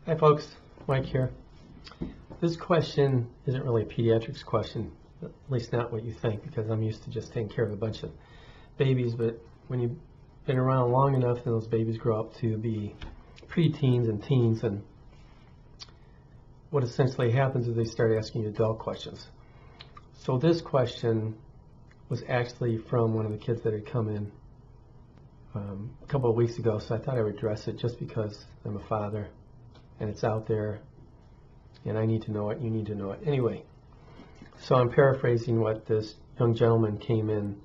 Hi folks, Mike here. This question isn't really a pediatrics question, at least not what you think, because I'm used to just taking care of a bunch of babies, but when you've been around long enough, then those babies grow up to be preteens and teens, and what essentially happens is they start asking you adult questions. So this question was actually from one of the kids that had come in a couple of weeks ago, so I thought I would address it just because I'm a father and it's out there and I need to know it, you need to know it. Anyway, so I'm paraphrasing what this young gentleman came in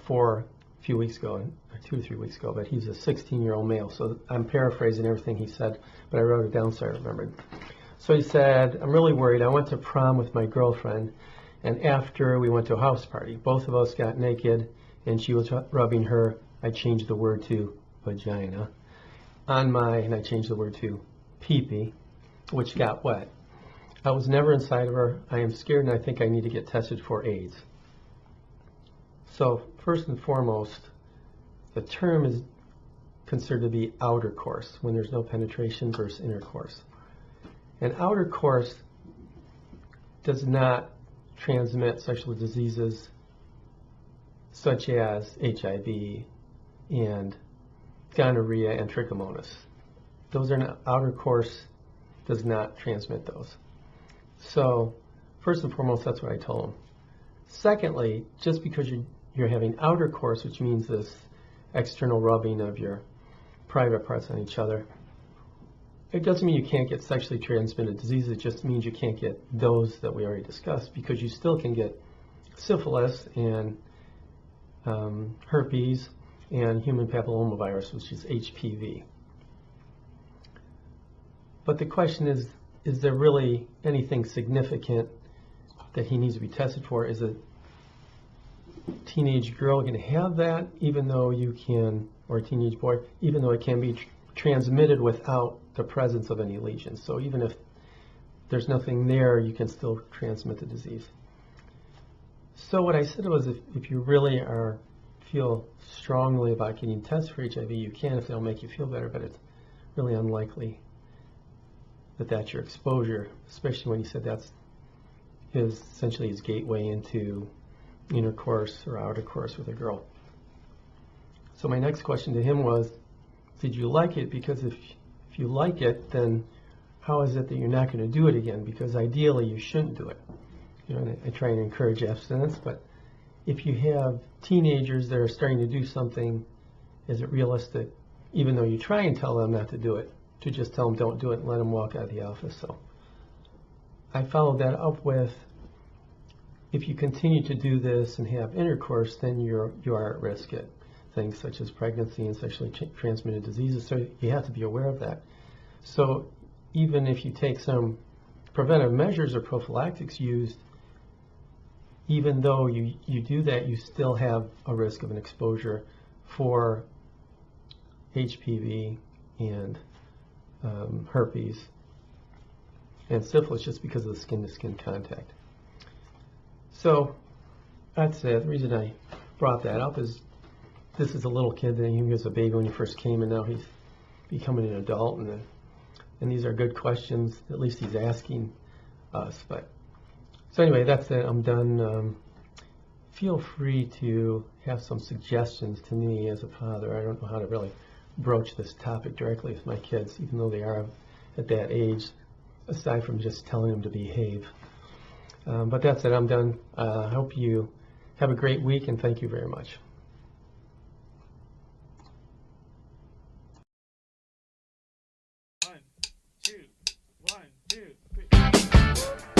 for a few weeks ago, or 2 or 3 weeks ago, but he's a 16-year-old male, so I'm paraphrasing everything he said, but I wrote it down so I remembered. So he said, I'm really worried. I went to prom with my girlfriend, and after we went to a house party, both of us got naked, and she was rubbing her, I changed the word to vagina, on my, and I changed the word to pee-pee, which got wet. I was never inside of her. I am scared and I think I need to get tested for AIDS. So first and foremost, the term is considered to be outercourse, when there's no penetration, versus intercourse. And outercourse does not transmit sexual diseases such as HIV and gonorrhea and trichomonas. Those are not, outercourse does not transmit those. So first and foremost, that's what I told him. Secondly, just because you're having outercourse, which means this external rubbing of your private parts on each other, it doesn't mean you can't get sexually transmitted diseases. It just means you can't get those that we already discussed, because you still can get syphilis and herpes and human papillomavirus, which is HPV. But the question is there really anything significant that he needs to be tested for? Is a teenage girl going to have that, even though you can, or a teenage boy, even though it can be transmitted without the presence of any lesions? So even if there's nothing there, you can still transmit the disease. So what I said was, if you really feel strongly about getting tested for HIV, you can if they'll make you feel better, but it's really unlikely that that's your exposure, especially when he said that's essentially his gateway into intercourse or outercourse with a girl. So my next question to him was, did you like it? Because if you like it, then how is it that you're not going to do it again? Because ideally you shouldn't do it. You know, I try and encourage abstinence, but if you have teenagers that are starting to do something, is it realistic, even though you try and tell them not to do it, to just tell them don't do it and let them walk out of the office? So I followed that up with, if you continue to do this and have intercourse, then you are at risk at things such as pregnancy and sexually transmitted diseases, so you have to be aware of that. So even if you take some preventive measures or prophylactics used, even though you do that, you still have a risk of an exposure for HPV and herpes and syphilis, just because of the skin-to-skin contact. So that's it. The reason I brought that up is this is a little kid that he was a baby when he first came, and now he's becoming an adult, and these are good questions. At least he's asking us. But so anyway, that's it. I'm done. Feel free to have some suggestions to me as a father. I don't know how to really broach this topic directly with my kids, even though they are at that age, aside from just telling them to behave. But that's it. I'm done. I hope you have a great week, and thank you very much. One, two, 1, 2, 3.